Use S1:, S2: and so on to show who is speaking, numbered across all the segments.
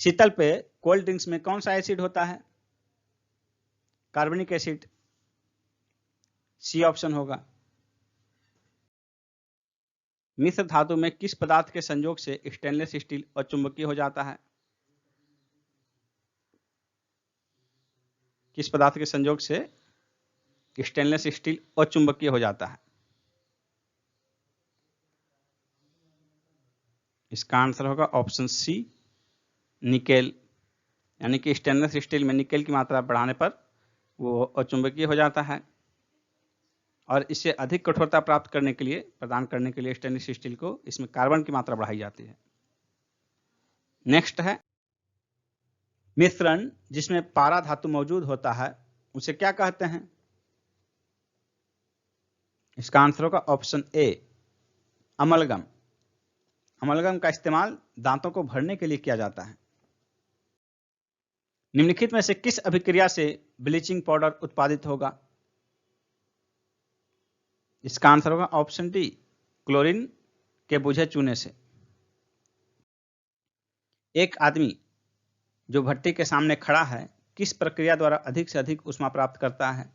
S1: शीतल पे cold drinks में कौन सा एसिड होता है? कार्बनिक एसिड, सी ऑप्शन होगा। मिश्र धातु में किस पदार्थ के संयोग से स्टेनलेस स्टील अचुंबकीय हो जाता है? किस पदार्थ के संयोग से स्टेनलेस स्टील अचुंबकीय हो जाता है? इसका आंसर होगा ऑप्शन सी, निकेल। यानी कि स्टेनलेस स्टील में निकेल की मात्रा बढ़ाने पर वो अचुंबकीय हो जाता है और इससे अधिक कठोरता प्राप्त करने के लिए, प्रदान करने के लिए स्टेनलेस स्टील को इसमें कार्बन की मात्रा बढ़ाई जाती है। नेक्स्ट है, मिश्रण जिसमें पारा धातु मौजूद होता है उसे क्या कहते हैं? इसका आंसर होगा ऑप्शन ए, अमलगम। अमलगम का इस्तेमाल दांतों को भरने के लिए किया जाता है। निम्नलिखित में से किस अभिक्रिया से ब्लीचिंग पाउडर उत्पादित होगा? इसका आंसर होगा ऑप्शन डी, क्लोरीन के बुझे चूने से। एक आदमी जो भट्टी के सामने खड़ा है किस प्रक्रिया द्वारा अधिक से अधिक ऊष्मा प्राप्त करता है?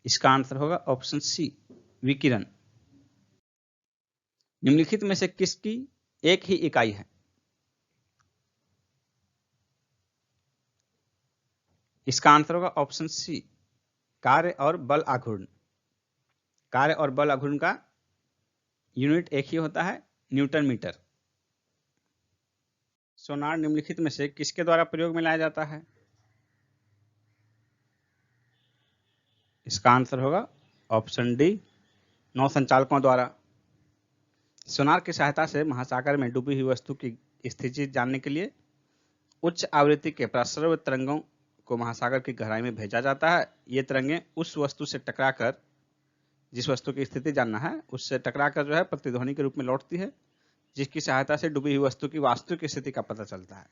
S1: इसका आंसर होगा ऑप्शन सी, विकिरण। निम्नलिखित में से किसकी एक ही इकाई है? इसका आंसर होगा ऑप्शन सी, कार्य और बल आघूर्ण। कार्य और बल आघूर्ण का यूनिट एक ही होता है, न्यूटन मीटर। सोनार निम्नलिखित में से किसके द्वारा प्रयोग में लाया जाता है? इसका आंसर होगा ऑप्शन डी, नौ संचालकों द्वारा। सोनार की सहायता से महासागर में डूबी हुई वस्तु की स्थिति जानने के लिए उच्च आवृत्ति के प्रसर्व तरंगों को महासागर की गहराई में भेजा जाता है। ये तरंगें उस वस्तु से टकराकर, जिस वस्तु की स्थिति जानना है उससे टकराकर जो है प्रतिध्वनि के रूप में लौटती है, जिसकी सहायता से डूबी हुई वस्तु की वास्तविक स्थिति का पता चलता है।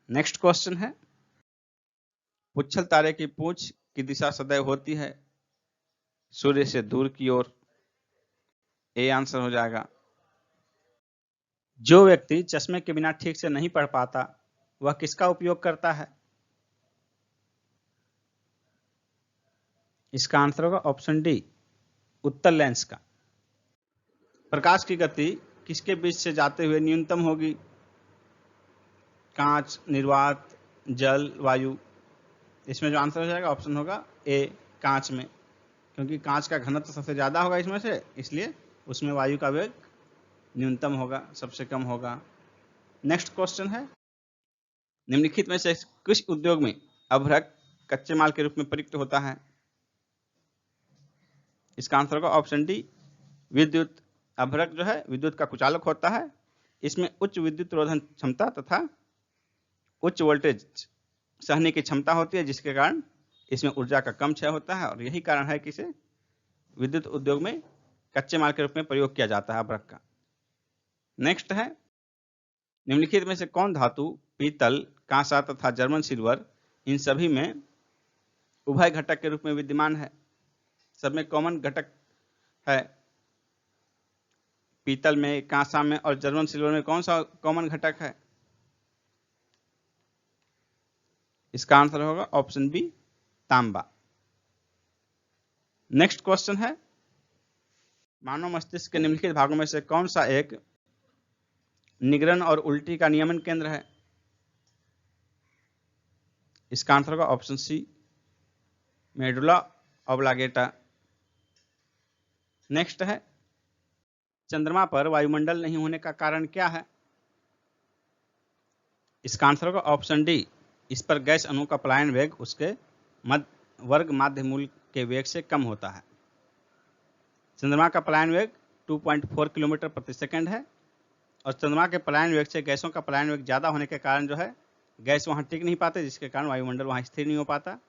S1: नेक्स्ट क्वेश्चन है, पुच्छल तारे की पूंछ की दिशा सदैव होती है सूर्य से दूर की ओर। ए आंसर हो जाएगा। जो व्यक्ति चश्मे के बिना ठीक से नहीं पढ़ पाता वह किसका उपयोग करता है? इसका आंसर होगा ऑप्शन डी, उत्तल लेंस का। प्रकाश की गति किसके बीच से जाते हुए न्यूनतम होगी? कांच, निर्वात, जल, वायु। इसमें जो आंसर हो जाएगा ऑप्शन होगा ए, कांच में, क्योंकि कांच का घनत्व सबसे ज्यादा होगा इसमें से, इसलिए उसमें वायु का वेग न्यूनतम होगा, सबसे कम होगा। नेक्स्ट क्वेश्चन है, निम्नलिखित में से किस उद्योग में अभ्रक कच्चे माल के रूप में प्रयुक्त होता है? इसका आंसर होगा ऑप्शन डी, विद्युत। अभ्रक जो है विद्युत का कुचालक होता है। इसमें उच्च विद्युत रोधन क्षमता तथा उच्च वोल्टेज सहने की क्षमता होती है, जिसके कारण इसमें ऊर्जा का कम क्षय होता है और यही कारण है कि इसे विद्युत उद्योग में कच्चे माल के रूप में प्रयोग किया जाता है अभ्रक का। नेक्स्ट है, निम्नलिखित में से कौन धातु पीतल, कांसा तथा जर्मन सिल्वर इन सभी में उभय घटक के रूप में विद्यमान है? सब में कॉमन घटक है। पीतल में, कांसा में और जर्मन सिल्वर में कौन सा कॉमन घटक है? इसका आंसर होगा ऑप्शन बी, तांबा। नेक्स्ट क्वेश्चन है, मानव मस्तिष्क के निम्नलिखित भागों में से कौन सा एक निगरण और उल्टी का नियमन केंद्र है? इसका आंसर होगा option C, medulla oblongata. Next है, चंद्रमा पर वायुमंडल नहीं होने का कारण क्या है? इसका आंसर होगा ऑप्शन डी, इस पर गैस अणु का पलायन वेग उसके वर्ग माध्य मूल के वेग से कम होता है। चंद्रमा का पलायन वेग 2.4 किलोमीटर प्रति सेकंड है और चंद्रमा के पलायन वेग से गैसों का पलायन वेग ज्यादा होने के कारण जो है गैस वहां टिक नहीं पाते, जिसके कारण वायुमंडल वहां स्थिर नहीं हो पाता।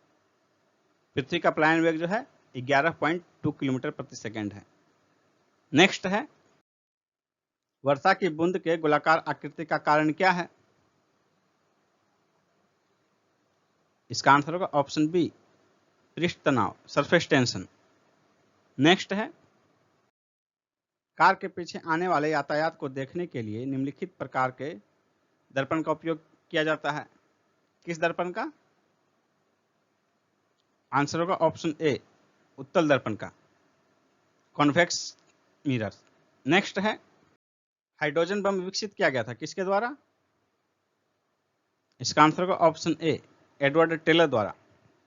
S1: पृथ्वी का पलायन वेग जो है 11.2 किलोमीटर प्रति सेकंड है। नेक्स्ट है, वर्षा की बूंद के गोलाकार आकृति का कारण क्या है? इसका आंसर होगा ऑप्शन बी, पृष्ठ तनाव, सरफेस टेंशन। नेक्स्ट है, कार के पीछे आने वाले यातायात को देखने के लिए निम्नलिखित प्रकार के दर्पण का उपयोग किया जाता है? किस दर्पण का? आंसर होगा ऑप्शन ए, उत्तल दर्पण का, कॉन्वेक्स मिरर। नेक्स्ट है, हाइड्रोजन बम विकसित किया गया था किसके द्वारा? इसका आंसर होगा ऑप्शन ए, एडवर्ड टेलर द्वारा।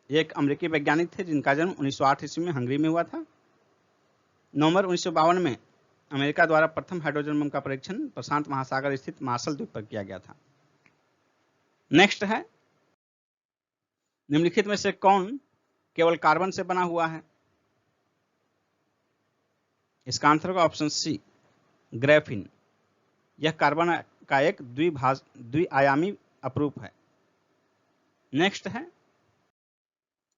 S1: ये एक अमेरिकी वैज्ञानिक थे जिनका जन्म 1908 ईस्वी में हंगरी में हुआ था। नवंबर 1952 में अमेरिका द्वारा प्रथम हाइड्रोजन बम का परीक्षण प्रशांत महासागर स्थित मार्शल द्वीप पर किया गया था। नेक्स्ट है, निम्नलिखित में से कौन केवल कार्बन से बना हुआ है? इसका आंसर होगा ऑप्शन सी, ग्रेफिन। यह कार्बन का एक द्विआयामी अपरूप है। नेक्स्ट है,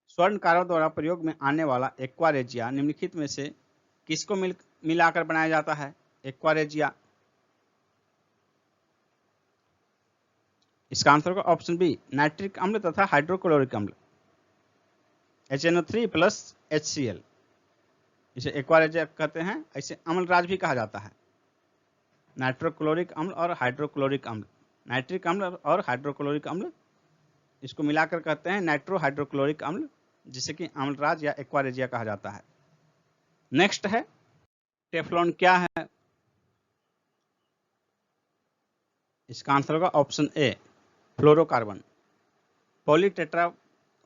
S1: स्वर्णकारों द्वारा प्रयोग में आने वाला एक्वा रेजिया निम्नलिखित में से किसको मिलाकर बनाया जाता है? Aqua regia. इसका आंसर होगा ऑप्शन बी, नाइट्रिक अम्ल तथा हाइड्रोक्लोरिक अम्ल, HNO3 प्लस HCl। इसे एक्वा रेजिया कहते हैं, इसे अम्लराज भी कहा जाता है। नाइट्रोक्लोरिक अम्ल और हाइड्रोक्लोरिक अम्ल, नाइट्रिक अम्ल और हाइड्रोक्लोरिक अम्ल, इसको मिलाकर कहते हैं नाइट्रो हाइड्रोक्लोरिक अम्ल, जिसे कि अम्लराज या एक्वा रेजिया कहा जाता है। नेक्स्ट है, टेफ्लॉन क्या है? इसका आंसर होगा ऑप्शन ए, फ्लोरोकार्बन। पॉलीटेट्रा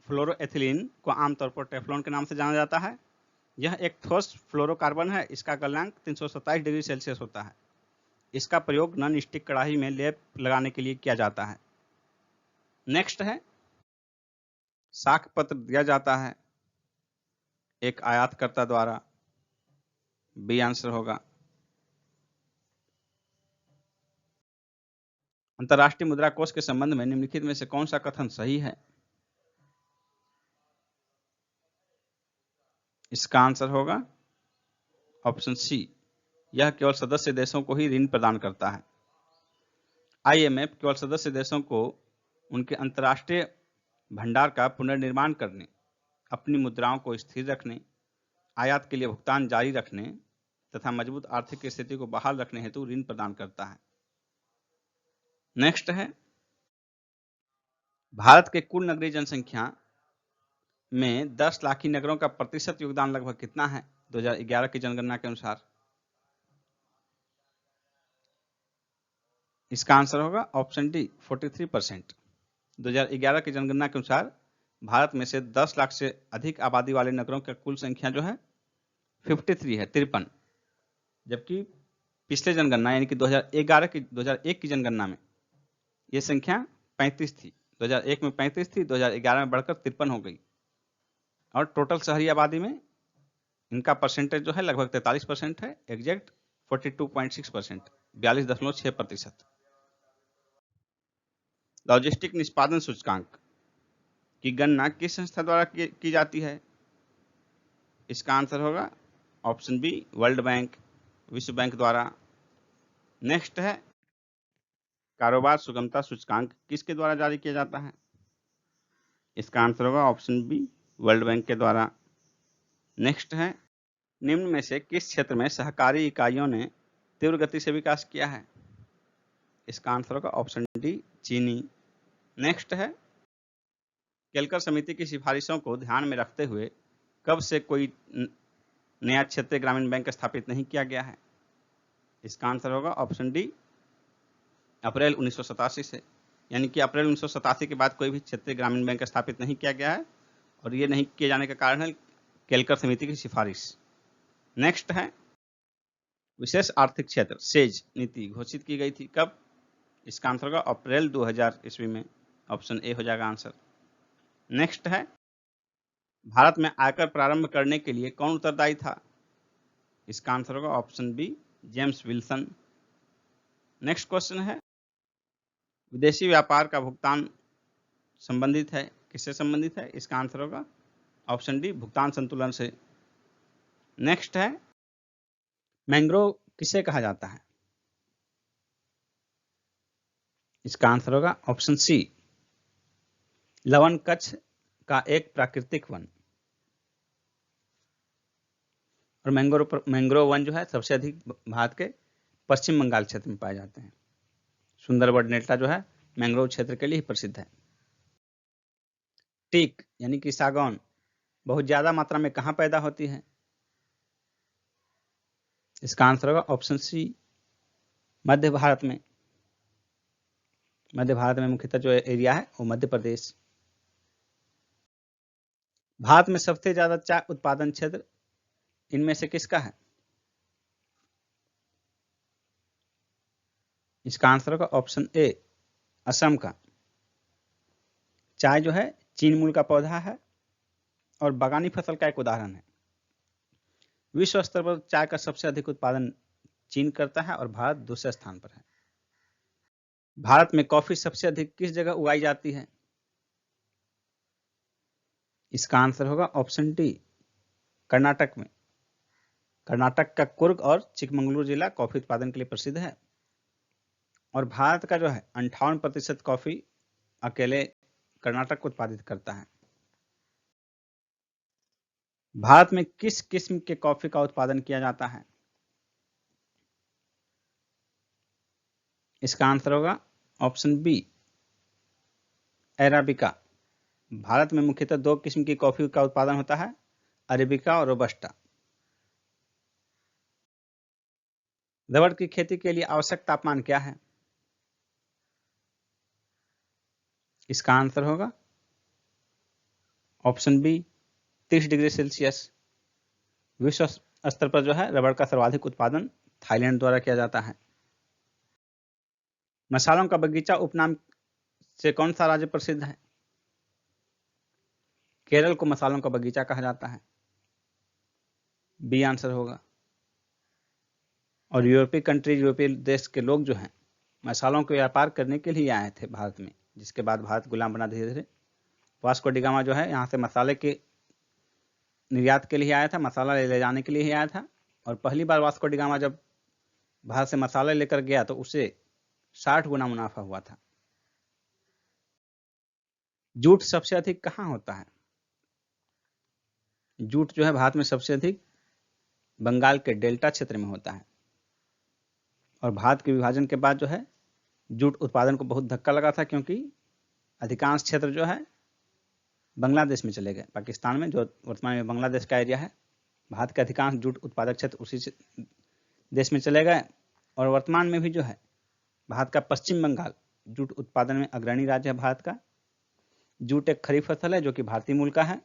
S1: फ्लोरोएथिलीन को आमतौर पर टेफ्लॉन के नाम से जाना जाता है। यह एक ठोस फ्लोरोकार्बन है। इसका गलनांक 327 डिग्री सेल्सियस होता है। इसका प्रयोग नॉन स्टिक कढ़ाई में लेप लगाने के लिए किया जाता है। नेक्स्ट है, साख पत्र दिया जाता है एक आयातकर्ता द्वारा, बी आंसर होगा। अंतर्राष्ट्रीय मुद्रा कोष के संबंध में निम्नलिखित में से कौन सा कथन सही है? इसका आंसर होगा ऑप्शन सी, यह केवल सदस्य देशों को ही ऋण प्रदान करता है। IMF केवल सदस्य देशों को उनके अंतर्राष्ट्रीय भंडार का पुनर्निर्माण करने, अपनी मुद्राओं को स्थिर रखने, आयात के लिए भुगतान जारी रखने तथा मजबूत आर्थिक स्थिति को बहाल रखने हेतु ऋण प्रदान करता है। नेक्स्ट है, भारत के कुल नगरीय जनसंख्या में 10 लाखी नगरों का प्रतिशत योगदान लगभग कितना है 2011 की जनगणना के अनुसार? इसका आंसर होगा ऑप्शन डी, 43%। 2011 की जनगणना के अनुसार भारत में से 10 लाख से अधिक आबादी वाले नगरों की कुल संख्या जो है 53 है, 53। जबकि पिछले जनगणना यानी कि 2001 की जनगणना में ये संख्या 35 थी। 2001 में 35 थी, 2011 में बढ़कर 53 हो गई। और टोटल शहरी आबादी में इनका परसेंटेज जो है लगभग 43% है, एग्जैक्ट 42.6%, 42.6%। लॉजिस्टिक निष्पादन सूचकांक की गणना किस संस्था द्वारा की जाती है? इसका आंसर होगा ऑप्शन बी, वर्ल्ड बैंक, विश्व बैंक द्वारा। नेक्स्ट है, कारोबार सुगमता सूचकांक किसके द्वारा जारी किया जाता है? इसका आंसर होगा ऑप्शन बी, वर्ल्ड बैंक के द्वारा। नेक्स्ट है, निम्न में से किस क्षेत्र में सहकारी इकाइयों ने तीव्र गति से विकास किया है? इसका आंसर होगा ऑप्शन डी, चीनी। नेक्स्ट है, केलकर समिति की सिफारिशों को ध्यान में रखते हुए कब से कोई नया क्षेत्रीय ग्रामीण बैंक स्थापित नहीं किया गया है? इसका आंसर होगा ऑप्शन डी, अप्रैल 1987 से। यानी कि अप्रैल 1987 के बाद कोई भी क्षेत्रीय ग्रामीण बैंक स्थापित नहीं किया गया है, और ये नहीं किए जाने का कारण है केलकर समिति की सिफारिश। नेक्स्ट है, विशेष आर्थिक क्षेत्र सेज नीति घोषित की गई थी कब? इसका आंसर होगा अप्रैल 2000 ईस्वी में, ऑप्शन ए हो जाएगा आंसर। नेक्स्ट है, भारत में आयकर प्रारंभ करने के लिए कौन उत्तरदायी था? इसका आंसर होगा option B, James Wilson. Next question है, विदेशी व्यापार का भुगतान संबंधित है, किससे संबंधित है? इसका आंसर होगा ऑप्शन डी, भुगतान संतुलन से। नेक्स्ट है, मैंग्रोव किसे कहा जाता है? इसका आंसर होगा ऑप्शन सी, लवन कच्छ का एक प्राकृतिक वन। और मैंग्रोव वन जो है सबसे अधिक भारत के पश्चिम बंगाल क्षेत्र में पाए जाते हैं। सुंदरबन डेल्टा जो है मैंग्रोव क्षेत्र के लिए ही प्रसिद्ध है। टीक यानी कि सागौन बहुत ज्यादा मात्रा में कहाँ पैदा होती है? इसका आंसर होगा ऑप्शन सी, मध्य भारत में। मध्य भारत में मुख्यतः जो एरिया है वो मध्य प्रदेश। भारत में सबसे ज्यादा चाय उत्पादन क्षेत्र इनमें से किसका है? इसका आंसर होगा ऑप्शन ए, असम का। चाय जो है चीन मूल का पौधा है और बागानी फसल का एक उदाहरण है। विश्व स्तर पर चाय का सबसे अधिक उत्पादन चीन करता है और भारत दूसरे स्थान पर है। भारत में कॉफी सबसे अधिक किस जगह उगाई जाती है? इसका आंसर होगा ऑप्शन डी, कर्नाटक में। कर्नाटक का कुर्ग और चिकमंगलुरु जिला कॉफी उत्पादन के लिए प्रसिद्ध है और भारत का जो है 58% कॉफी अकेले कर्नाटक उत्पादित करता है। भारत में किस किस्म के कॉफी का उत्पादन किया जाता है? इसका आंसर होगा ऑप्शन बी, अरेबिका। भारत में मुख्यतः 2 किस्म की कॉफी का उत्पादन होता है, अरेबिका और रोबस्टा। रबड़ की खेती के लिए आवश्यक तापमान क्या है? इसका आंसर होगा ऑप्शन बी, 30 डिग्री सेल्सियस। विश्व स्तर पर जो है रबड़ का सर्वाधिक उत्पादन थाईलैंड द्वारा किया जाता है। मसालों का बगीचा उपनाम से कौन सा राज्य प्रसिद्ध है? केरल को मसालों का बगीचा कहा जाता है, बी आंसर होगा। और यूरोपीय कंट्री, यूरोपीय देश के लोग जो हैं मसालों के व्यापार करने के लिए आए थे भारत में, जिसके बाद भारत गुलाम बना धीरे धीरे। वास्को डी गामा जो है यहाँ से मसाले के निर्यात के लिए आया था, मसाला ले जाने के लिए ही आया था। और पहली बार वास्को डी गामा जब भारत से मसाले लेकर गया तो उसे 60 गुना मुनाफा हुआ था। जूट सबसे अधिक कहाँ होता है? जूट जो है भारत में सबसे अधिक बंगाल के डेल्टा क्षेत्र में होता है और भारत के विभाजन के बाद जो है जूट उत्पादन को बहुत धक्का लगा था, क्योंकि अधिकांश क्षेत्र जो है बांग्लादेश में चले गए। पाकिस्तान में जो वर्तमान में बांग्लादेश का एरिया है, भारत के अधिकांश जूट उत्पादक क्षेत्र उसी देश में चले गए। और वर्तमान में भी जो है भारत का पश्चिम बंगाल जूट उत्पादन में अग्रणी राज्य है भारत का। जूट एक खरीफ फसल है जो कि भारतीय मूल का है।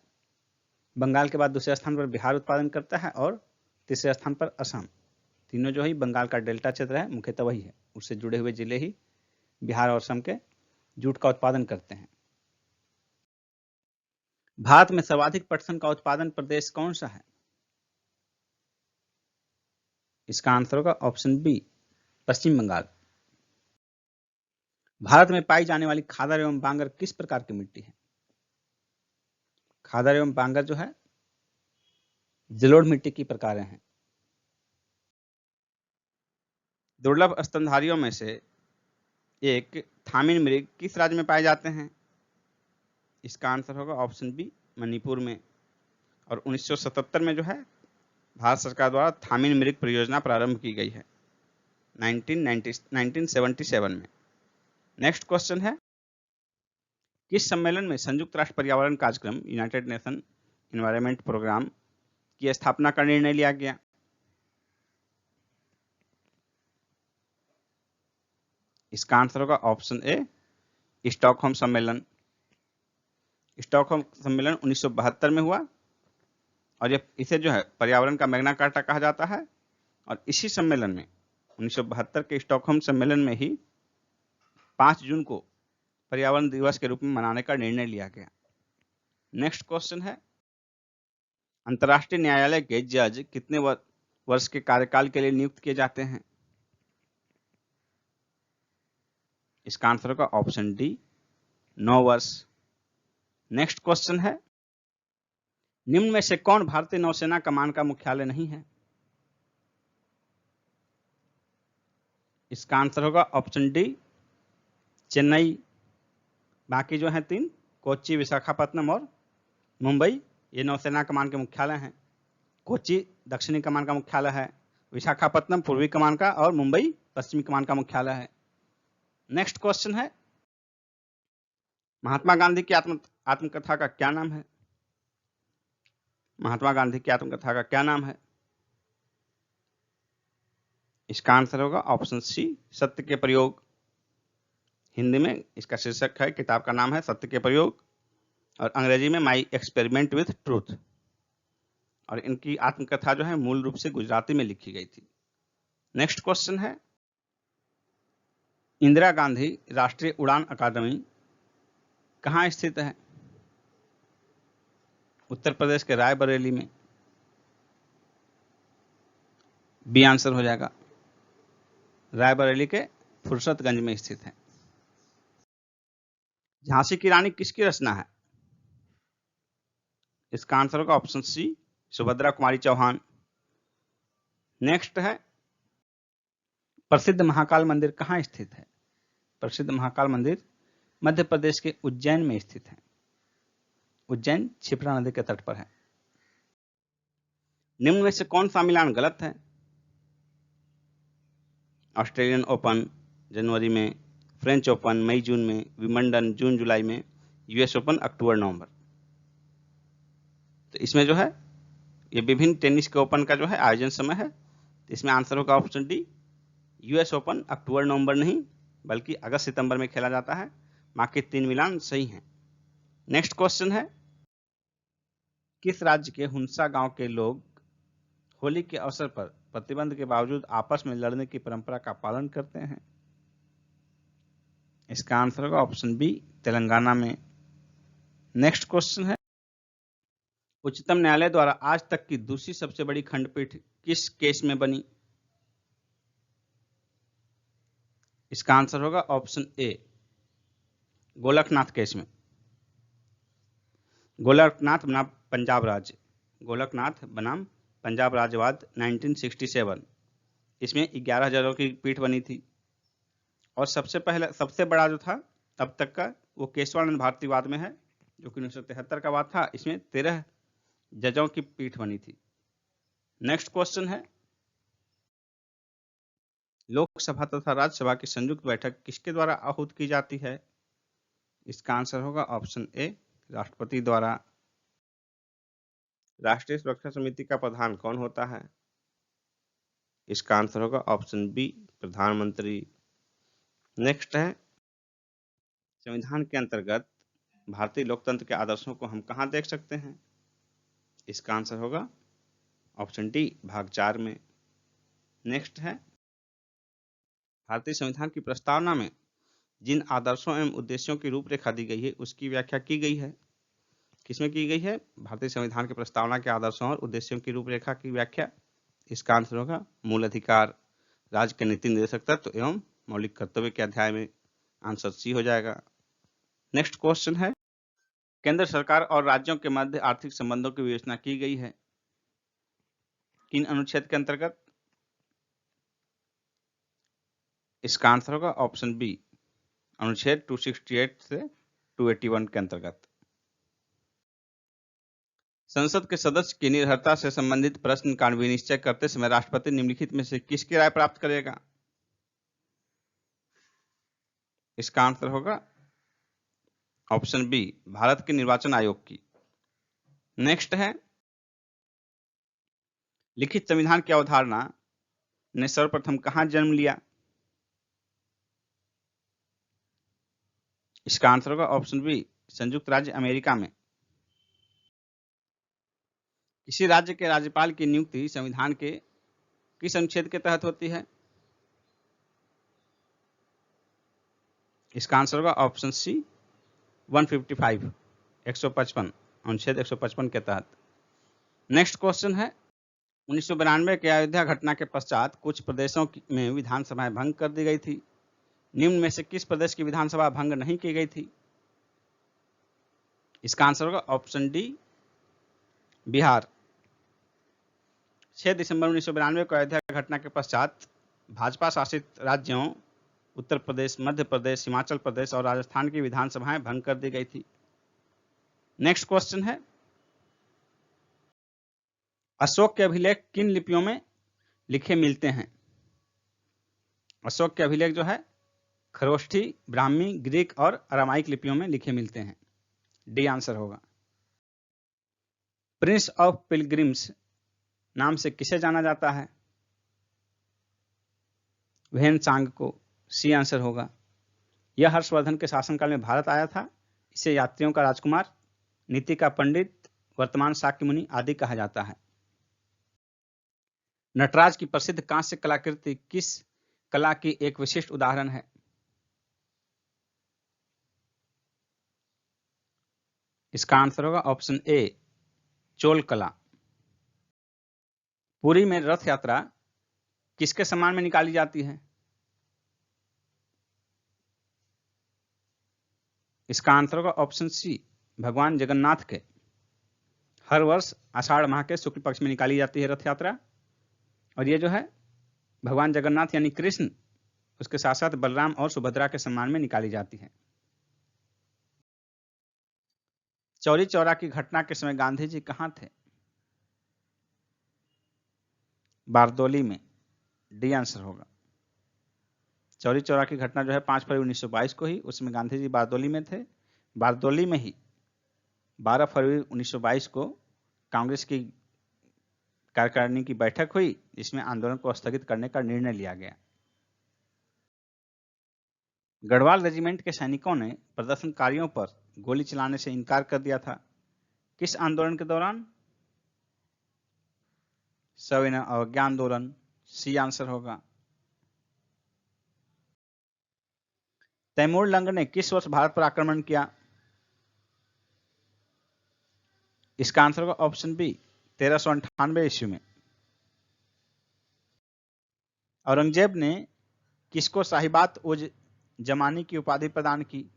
S1: बंगाल के बाद दूसरे स्थान पर बिहार उत्पादन करता है और तीसरे स्थान पर असम। तीनों जो है बंगाल का डेल्टा क्षेत्र है, मुख्यतः वही है, उससे जुड़े हुए जिले ही बिहार और असम के जूट का उत्पादन करते हैं। भारत में सर्वाधिक पटसन का उत्पादन प्रदेश कौन सा है? इसका आंसर होगा ऑप्शन बी, पश्चिम बंगाल। भारत में पाई जाने वाली खादर एवं बांगर किस प्रकार की मिट्टी है? खादर एवं बांगर जो है जलोढ़ मिट्टी की प्रकार हैं। दुर्लभ स्तनधारियों में से एक थामिन मृग किस राज्य में पाए जाते हैं? इसका आंसर होगा ऑप्शन बी, मणिपुर में। और 1977 में जो है भारत सरकार द्वारा थामिन मृग परियोजना प्रारंभ की गई है 1977 में। नेक्स्ट क्वेश्चन है, किस सम्मेलन में संयुक्त राष्ट्र पर्यावरण कार्यक्रम यूनाइटेड नेशन एनवायरनमेंट प्रोग्राम की स्थापना का निर्णय लिया गया? इसका आंसर होगा ऑप्शन ए, स्टॉकहोम सम्मेलन। स्टॉकहोम सम्मेलन 1972 में हुआ और इसे जो है पर्यावरण का मैग्ना कार्टा कहा जाता है। और इसी सम्मेलन में 1972 के स्टॉकहोम सम्मेलन में ही 5 जून को पर्यावरण दिवस के रूप में मनाने का निर्णय लिया गया। नेक्स्ट क्वेश्चन है, अंतर्राष्ट्रीय न्यायालय के जज कितने वर्ष के कार्यकाल के लिए नियुक्त किए जाते हैं? इसका आंसर होगा ऑप्शन डी, 9 वर्ष। नेक्स्ट क्वेश्चन है, निम्न में से कौन भारतीय नौसेना कमान का मुख्यालय नहीं है? इसका आंसर होगा ऑप्शन डी, चेन्नई। बाकी जो है 3, कोच्चि, विशाखापत्तनम और मुंबई, ये नौसेना कमान के मुख्यालय हैं। कोच्चि दक्षिणी कमान का मुख्यालय है, विशाखापत्तनम पूर्वी कमान का और मुंबई पश्चिमी कमान का मुख्यालय है। नेक्स्ट क्वेश्चन है, महात्मा गांधी की आत्मकथा का क्या नाम है? महात्मा गांधी की आत्मकथा का क्या नाम है? इसका आंसर होगा ऑप्शन सी, सत्य के प्रयोग। हिंदी में इसका शीर्षक है, किताब का नाम है सत्य के प्रयोग, और अंग्रेजी में माई एक्सपेरिमेंट विथ ट्रूथ। और इनकी आत्मकथा जो है मूल रूप से गुजराती में लिखी गई थी। नेक्स्ट क्वेश्चन है, इंदिरा गांधी राष्ट्रीय उड़ान अकादमी कहाँ स्थित है? उत्तर प्रदेश के रायबरेली में। बी आंसर हो जाएगा, रायबरेली के फुर्सतगंज में स्थित है। झांसी की रानी किसकी रचना है? इसका आंसर होगा ऑप्शन सी, सुभद्रा कुमारी चौहान। नेक्स्ट है, प्रसिद्ध महाकाल मंदिर कहाँ स्थित है? प्रसिद्ध महाकाल मंदिर मध्य प्रदेश के उज्जैन में स्थित है। उज्जैन क्षिप्रा नदी के तट पर है। निम्न में से कौन सा मिलान गलत है? ऑस्ट्रेलियन ओपन जनवरी में, फ्रेंच ओपन मई जून में, विंबलडन जून जुलाई में, यूएस ओपन अक्टूबर नवंबर। तो इसमें जो है ये विभिन्न टेनिस के ओपन का जो है आयोजन समय है। तो इसमें आंसर होगा ऑप्शन डी, यूएस ओपन अक्टूबर नवंबर नहीं बल्कि अगस्त सितंबर में खेला जाता है। बाकी 3 मिलान सही हैं। नेक्स्ट क्वेश्चन है, किस राज्य के हुंसा गांव के लोग होली के अवसर पर प्रतिबंध के बावजूद आपस में लड़ने की परंपरा का पालन करते हैं? इसका आंसर होगा ऑप्शन बी, तेलंगाना में। नेक्स्ट क्वेश्चन है, उच्चतम न्यायालय द्वारा आज तक की दूसरी सबसे बड़ी खंडपीठ किस केस में बनी? इसका आंसर होगा ऑप्शन ए, गोलकनाथ केस में। गोलकनाथ बनाम पंजाब राज्य, गोलकनाथ बनाम पंजाब राज्यवाद 1967। इसमें 11 जजों की पीठ बनी थी। और सबसे बड़ा जो था अब तक का वो केशवानंद भारतीवाद में है, जो कि 1973 का वाद था। इसमें 13 जजों की पीठ बनी थी। नेक्स्ट क्वेश्चन है, लोकसभा तथा राज्यसभा की संयुक्त बैठक किसके द्वारा आहूत की जाती है? इसका आंसर होगा ऑप्शन ए, राष्ट्रपति द्वारा। राष्ट्रीय सुरक्षा समिति का प्रधान कौन होता है? इसका आंसर होगा ऑप्शन बी, प्रधानमंत्री। नेक्स्ट है, संविधान के अंतर्गत भारतीय लोकतंत्र के आदर्शों को हम कहां देख सकते हैं? इसका आंसर होगा ऑप्शन डी, भाग 4 में। नेक्स्ट है, भारतीय संविधान की प्रस्तावना में जिन आदर्शों एवं उद्देश्यों की रूपरेखा दी गई है उसकी व्याख्या की गई है। किसमें की गई है? भारतीय संविधान की प्रस्तावना के आदर्शों और उद्देश्यों की रूपरेखा की व्याख्या। इसका आंसर होगा मूल अधिकार, राज्य के नीति निर्देशक तत्व एवं मौलिक कर्तव्य के अध्याय में। आंसर सी हो जाएगा। नेक्स्ट क्वेश्चन है, केंद्र सरकार और राज्यों के मध्य आर्थिक संबंधों की विवेचना की गई है किन अनुच्छेद के अंतर्गत? इसका आंसर होगा ऑप्शन बी, अनुच्छेद 268 से 281 के अंतर्गत। संसद के सदस्य की निर्भरता से संबंधित प्रश्न का विनिश्चय करते समय राष्ट्रपति निम्नलिखित में से किसकी राय प्राप्त करेगा? इसका आंसर होगा ऑप्शन बी, भारत के निर्वाचन आयोग की। नेक्स्ट है, लिखित संविधान की अवधारणा ने सर्वप्रथम कहां जन्म लिया? इसका आंसर होगा ऑप्शन बी, संयुक्त राज्य अमेरिका में। किसी राज्य के राज्यपाल की नियुक्ति संविधान के किस अनुच्छेद के तहत होती है? इसका आंसर होगा ऑप्शन सी, 155 155 अनुच्छेद 155 के तहत। नेक्स्ट क्वेश्चन है, 1992 के अयोध्या घटना के पश्चात कुछ प्रदेशों में विधानसभाएं भंग कर दी गई थी। निम्न में से किस प्रदेश की विधानसभा भंग नहीं की गई थी? इसका आंसर होगा ऑप्शन डी, बिहार। 6 दिसंबर 1992 को अयोध्या घटना के पश्चात भाजपा शासित राज्यों उत्तर प्रदेश, मध्य प्रदेश, हिमाचल प्रदेश और राजस्थान की विधानसभाएं भंग कर दी गई थी। नेक्स्ट क्वेश्चन है, अशोक के अभिलेख किन लिपियों में लिखे मिलते हैं? अशोक के अभिलेख जो है खरोष्ठी, ब्राह्मी, ग्रीक और अरामाइक लिपियों में लिखे मिलते हैं। डी आंसर होगा। प्रिंस ऑफ पिलग्रिम्स नाम से किसे जाना जाता है? व्हेन-त्सांग को। सी आंसर होगा। यह हर्षवर्धन के शासनकाल में भारत आया था। इसे यात्रियों का राजकुमार, नीति का पंडित, वर्तमान शाक्य मुनि आदि कहा जाता है। नटराज की प्रसिद्ध कांस्य कलाकृति किस कला की एक विशिष्ट उदाहरण है? इसका आंसर होगा ऑप्शन ए, चोल कला। पुरी में रथ यात्रा किसके सम्मान में निकाली जाती है? इसका आंसर होगा ऑप्शन सी, भगवान जगन्नाथ के। हर वर्ष आषाढ़ माह के शुक्ल पक्ष में निकाली जाती है रथ यात्रा। और ये जो है भगवान जगन्नाथ यानी कृष्ण, उसके साथ साथ बलराम और सुभद्रा के सम्मान में निकाली जाती है। चौरी चौरा की घटना के समय गांधी जी कहां थे? बारदोली में। डी आंसर होगा। चौरी चौरा की घटना जो है 5 फरवरी 1922 को ही, उसमें गांधी जी बारदोली में थे। बारदोली में ही 12 फरवरी 1922 को कांग्रेस की कार्यकारिणी की बैठक हुई, जिसमें आंदोलन को स्थगित करने का निर्णय लिया गया। गढ़वाल रेजिमेंट के सैनिकों ने प्रदर्शनकारियों पर गोली चलाने से इनकार कर दिया था। किस आंदोलन के दौरान? सविनय अवज्ञा आंदोलन। सी आंसर होगा। तैमूर लंग ने किस वर्ष भारत पर आक्रमण किया? इसका आंसर होगा ऑप्शन बी, 1398 ईस्वी में। औरंगजेब ने किसको साहिबात उज जमानी की उपाधि प्रदान की?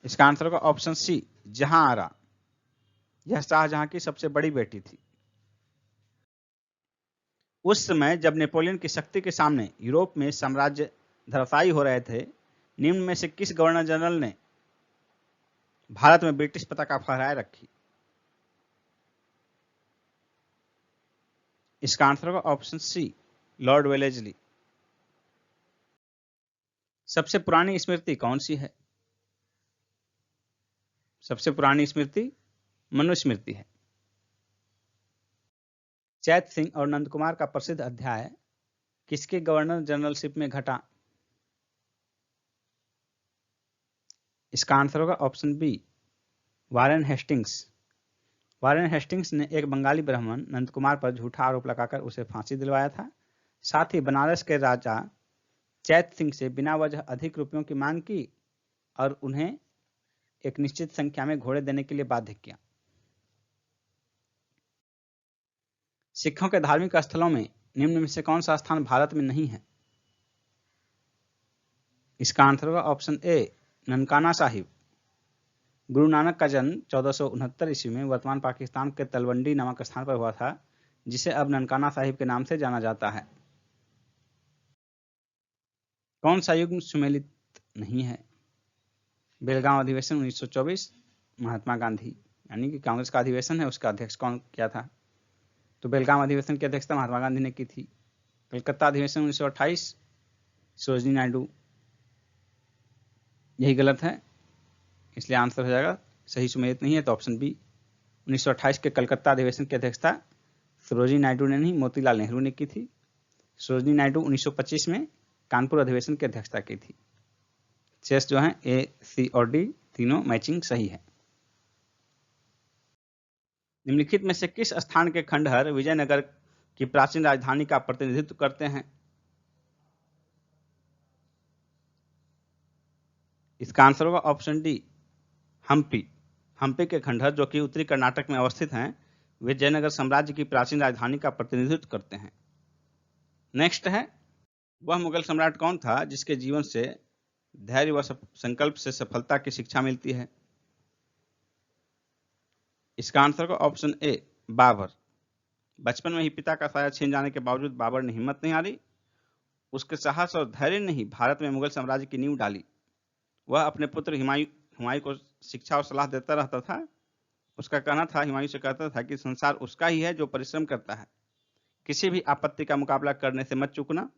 S1: इसका आंसर होगा ऑप्शन सी, जहां आरा। यह शाहजहां की सबसे बड़ी बेटी थी। उस समय जब नेपोलियन की शक्ति के सामने यूरोप में साम्राज्य धराशायी हो रहे थे, निम्न में से किस गवर्नर जनरल ने भारत में ब्रिटिश पताका फहराए रखी? इसका आंसर होगा ऑप्शन सी, लॉर्ड वेलेस्ली। सबसे पुरानी स्मृति कौन सी है? सबसे पुरानी स्मृति मनुस्मृति है। चैत सिंह और नंद कुमार का प्रसिद्ध अध्याय किसके गवर्नर जनरलशिप में घटा? इसका आंसर होगा option B, Warren Hastings. Warren Hastings ने एक बंगाली ब्राह्मण नंद कुमार पर झूठा आरोप लगाकर उसे फांसी दिलवाया था। साथ ही बनारस के राजा चैत सिंह से बिना वजह अधिक रुपयों की मांग की और उन्हें एक निश्चित संख्या में घोड़े देने के लिए बाध्य किया। सिखों के धार्मिक स्थलों में निम्न में से कौन सा स्थान भारत में नहीं है? इसका आंसर होगा ऑप्शन ए, ननकाना साहिब। गुरु नानक का जन्म 1469 ईस्वी में वर्तमान पाकिस्तान के तलवंडी नामक स्थान पर हुआ था, जिसे अब ननकाना साहिब के नाम से जाना जाता है। कौन सा युग्म सुमेलित नहीं है? बेलगांव अधिवेशन 1924, महात्मा गांधी यानी कि कांग्रेस का अधिवेशन है, उसका अध्यक्ष कौन किया था? तो बेलगांव अधिवेशन की अध्यक्षता महात्मा गांधी ने की थी। कलकत्ता अधिवेशन 1928, सरोजिनी नायडू। यही गलत है, इसलिए आंसर हो जाएगा सही सुमेलित नहीं है, तो ऑप्शन बी। 1928 के कलकत्ता अधिवेशन की अध्यक्षता सरोजिनी नायडू ने नहीं, मोतीलाल नेहरू ने की थी। सरोजिनी नायडू 1925 में कानपुर अधिवेशन की अध्यक्षता की थी। शेष जो है ए, सी और डी तीनों मैचिंग सही है। निम्नलिखित में से किस स्थान के खंडहर विजयनगर की प्राचीन राजधानी का प्रतिनिधित्व करते हैं? इसका आंसर होगा ऑप्शन डी, हम्पी। हम्पी के खंडहर जो कि उत्तरी कर्नाटक में अवस्थित हैं, विजयनगर साम्राज्य की प्राचीन राजधानी का प्रतिनिधित्व करते हैं। नेक्स्ट है, वह मुगल सम्राट कौन था जिसके जीवन से धैर्य व संकल्प से सफलता की शिक्षा मिलती है? इसका आंसर होगा ऑप्शन ए, बाबर। बचपन में ही पिता का साया छीन जाने के बावजूद बाबर ने हिम्मत नहीं हारी। उसके साहस और धैर्य ने ही भारत में मुगल साम्राज्य की नींव डाली। वह अपने पुत्र हुमायूं को शिक्षा और सलाह देता रहता था। उसका कहना था, हुमायूं से कहता था कि संसार उसका ही है जो परिश्रम करता है। किसी भी आपत्ति का मुकाबला करने से मत चूकना।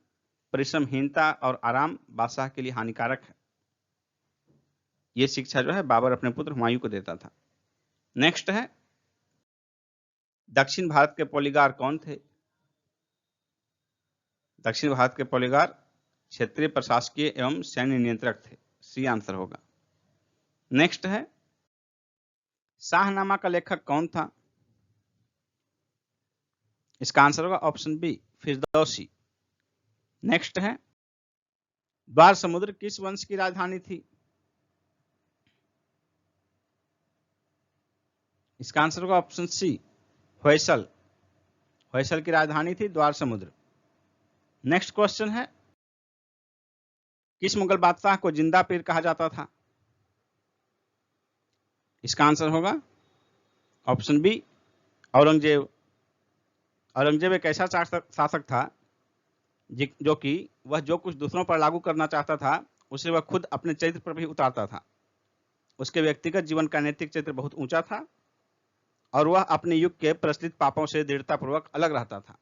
S1: परिश्रमहीनता और आराम बादशाह के लिए हानिकारक है। ये शिक्षा जो है बाबर अपने पुत्र हुमायूं को देता था। नेक्स्ट है, दक्षिण भारत के पॉलीगार कौन थे? दक्षिण भारत के पॉलीगार क्षेत्रीय प्रशासकीय एवं सैन्य नियंत्रक थे। सी आंसर होगा। नेक्स्ट है, शाहनामा का लेखक कौन था? इसका आंसर होगा ऑप्शन बी, फिरदौसी। नेक्स्ट है, द्वार समुद्र किस वंश की राजधानी थी? इसका आंसर होगा ऑप्शन सी, होयसल। होयसल की राजधानी थी द्वार समुद्र। नेक्स्ट क्वेश्चन है, किस मुगल बादशाह को जिंदा पीर कहा जाता था? इसका आंसर होगा ऑप्शन बी, औरंगजेब। औरंगजेब एक ऐसा शासक था जो कि वह जो कुछ दूसरों पर लागू करना चाहता था उसे वह खुद अपने चरित्र पर भी उतारता था। उसके व्यक्तिगत जीवन का नैतिक चरित्र बहुत ऊंचा था और वह अपने युग के प्रचलित पापों से दृढ़तापूर्वक अलग रहता था।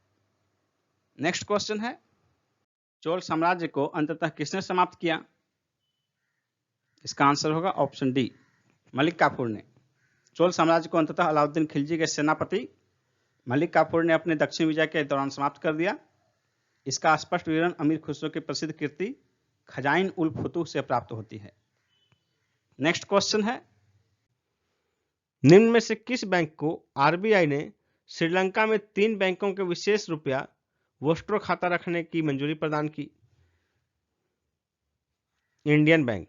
S1: नेक्स्ट क्वेश्चन है, चोल साम्राज्य को अंततः किसने समाप्त किया? इसका आंसर होगा ऑप्शन डी, मलिक काफूर ने। चोल साम्राज्य को अंततः अलाउद्दीन खिलजी के सेनापति मलिक काफूर ने अपने दक्षिण विजय के दौरान समाप्त कर दिया। इसका स्पष्ट विवरण अमीर खुसरो की प्रसिद्ध कृति खजाइन उल फुतूह से प्राप्त होती है। नेक्स्ट क्वेश्चन है,
S2: निम्न में से किस बैंक को आरबीआई ने श्रीलंका में 3 बैंकों के विशेष रुपया वोस्ट्रो खाता रखने की मंजूरी प्रदान की? इंडियन बैंक।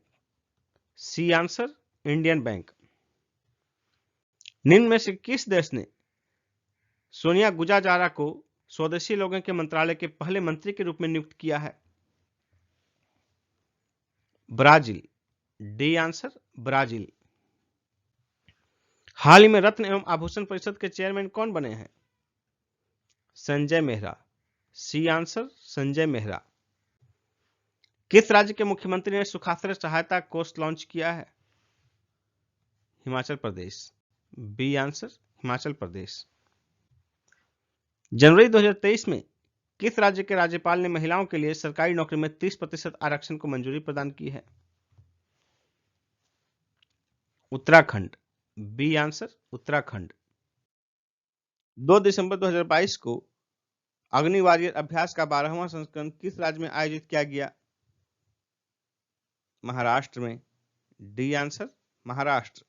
S2: C answer, Indian Bank. निम्न में से किस देश ने सोनिया गुजाजारा को स्वदेशी लोगों के मंत्रालय के पहले मंत्री के रूप में नियुक्त किया है? ब्राजील। D answer, Brazil. हाल ही में रत्न एवं आभूषण परिषद के चेयरमैन कौन बने हैं? संजय मेहरा। C answer, Sanjay Mehra. किस राज्य के मुख्यमंत्री ने सुखाश्रय सहायता कोष लॉन्च किया है? हिमाचल प्रदेश। B answer, Himachal Pradesh. जनवरी 2023 में किस राज्य के राज्यपाल ने महिलाओं के लिए सरकारी नौकरी में 30% आरक्षण को मंजूरी प्रदान की है? उत्तराखंड। B answer, Uttarakhand. 2 दिसंबर 2022 को अग्नि वॉरियर अभ्यास का 12वां संस्करण किस राज्य में आयोजित किया गया? महाराष्ट्र में। D answer, Maharashtra.